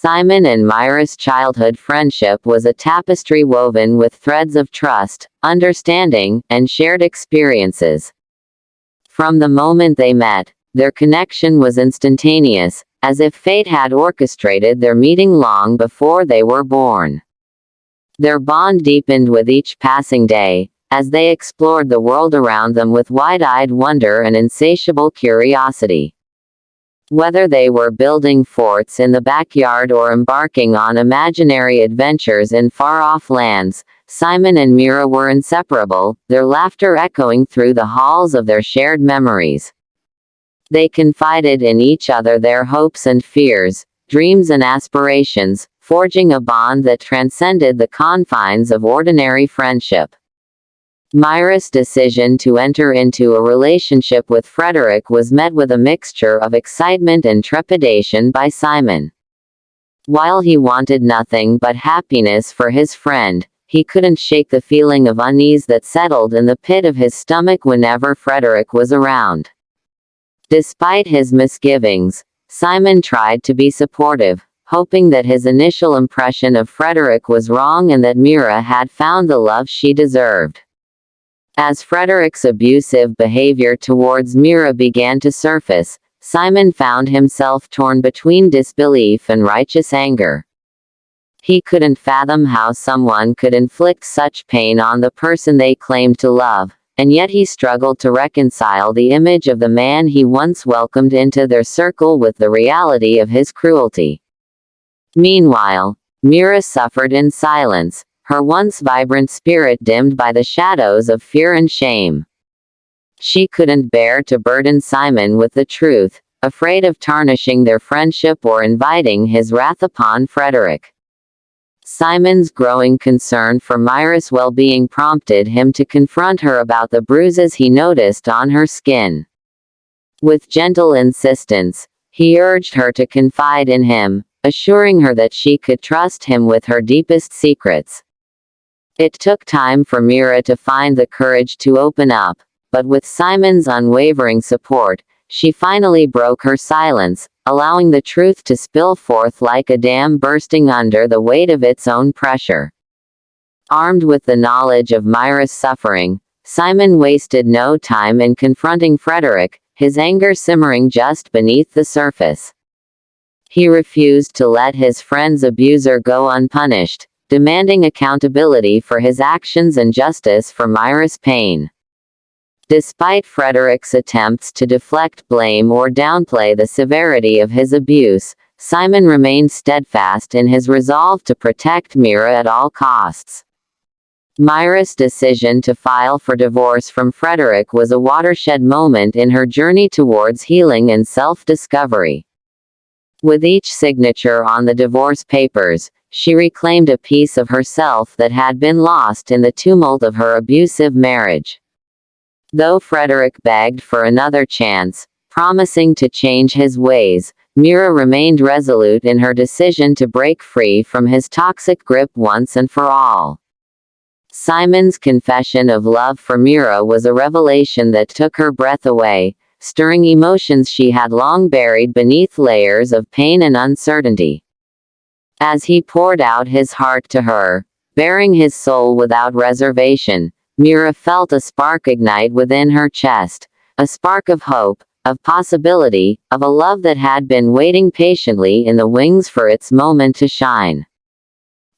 Simon and Myra's childhood friendship was a tapestry woven with threads of trust, understanding, and shared experiences. From the moment they met, their connection was instantaneous, as if fate had orchestrated their meeting long before they were born. Their bond deepened with each passing day, as they explored the world around them with wide-eyed wonder and insatiable curiosity. Whether they were building forts in the backyard or embarking on imaginary adventures in far-off lands, Simon and Myra were inseparable, their laughter echoing through the halls of their shared memories. They confided in each other their hopes and fears, dreams and aspirations, forging a bond that transcended the confines of ordinary friendship. Myra's decision to enter into a relationship with Frederick was met with a mixture of excitement and trepidation by Simon. While he wanted nothing but happiness for his friend, he couldn't shake the feeling of unease that settled in the pit of his stomach whenever Frederick was around. Despite his misgivings, Simon tried to be supportive, hoping that his initial impression of Frederick was wrong and that Myra had found the love she deserved. As Frederick's abusive behavior towards Myra began to surface, Simon found himself torn between disbelief and righteous anger. He couldn't fathom how someone could inflict such pain on the person they claimed to love, and yet he struggled to reconcile the image of the man he once welcomed into their circle with the reality of his cruelty. Meanwhile, Myra suffered in silence, her once vibrant spirit dimmed by the shadows of fear and shame. She couldn't bear to burden Simon with the truth, afraid of tarnishing their friendship or inviting his wrath upon Frederick. Simon's growing concern for Myra's well-being prompted him to confront her about the bruises he noticed on her skin. With gentle insistence, he urged her to confide in him, assuring her that she could trust him with her deepest secrets. It took time for Myra to find the courage to open up, but with Simon's unwavering support, she finally broke her silence, allowing the truth to spill forth like a dam bursting under the weight of its own pressure. Armed with the knowledge of Myra's suffering, Simon wasted no time in confronting Frederick, his anger simmering just beneath the surface. He refused to let his friend's abuser go unpunished, demanding accountability for his actions and justice for Myra's pain. Despite Frederick's attempts to deflect blame or downplay the severity of his abuse, Simon remained steadfast in his resolve to protect Myra at all costs. Myra's decision to file for divorce from Frederick was a watershed moment in her journey towards healing and self-discovery. With each signature on the divorce papers, she reclaimed a piece of herself that had been lost in the tumult of her abusive marriage. Though Frederick begged for another chance, promising to change his ways, Myra remained resolute in her decision to break free from his toxic grip once and for all. Simon's confession of love for Myra was a revelation that took her breath away, stirring emotions she had long buried beneath layers of pain and uncertainty. As he poured out his heart to her, bearing his soul without reservation, Myra felt a spark ignite within her chest, a spark of hope, of possibility, of a love that had been waiting patiently in the wings for its moment to shine.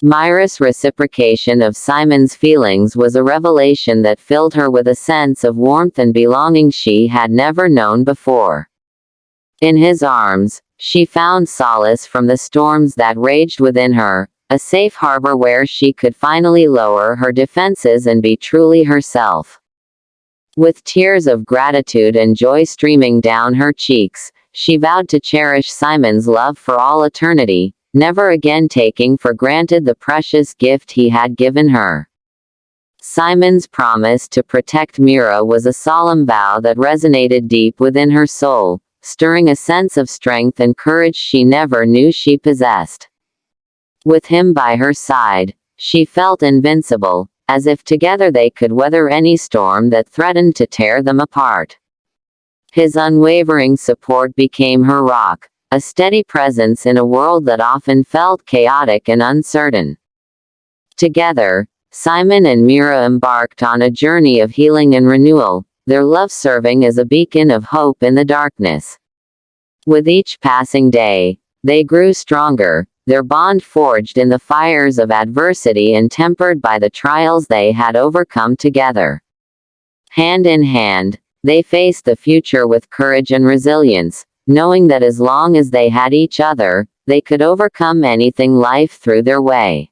Myra's reciprocation of Simon's feelings was a revelation that filled her with a sense of warmth and belonging she had never known before. In his arms, she found solace from the storms that raged within her, a safe harbor where she could finally lower her defenses and be truly herself. With tears of gratitude and joy streaming down her cheeks, she vowed to cherish Simon's love for all eternity, never again taking for granted the precious gift he had given her. Simon's promise to protect Myra was a solemn vow that resonated deep within her soul, stirring a sense of strength and courage she never knew she possessed. With him by her side, she felt invincible, as if together they could weather any storm that threatened to tear them apart. His unwavering support became her rock, a steady presence in a world that often felt chaotic and uncertain. Together, Simon and Mira embarked on a journey of healing and renewal, their love serving as a beacon of hope in the darkness. With each passing day, they grew stronger, their bond forged in the fires of adversity and tempered by the trials they had overcome together. Hand in hand, they faced the future with courage and resilience, knowing that as long as they had each other, they could overcome anything life threw their way.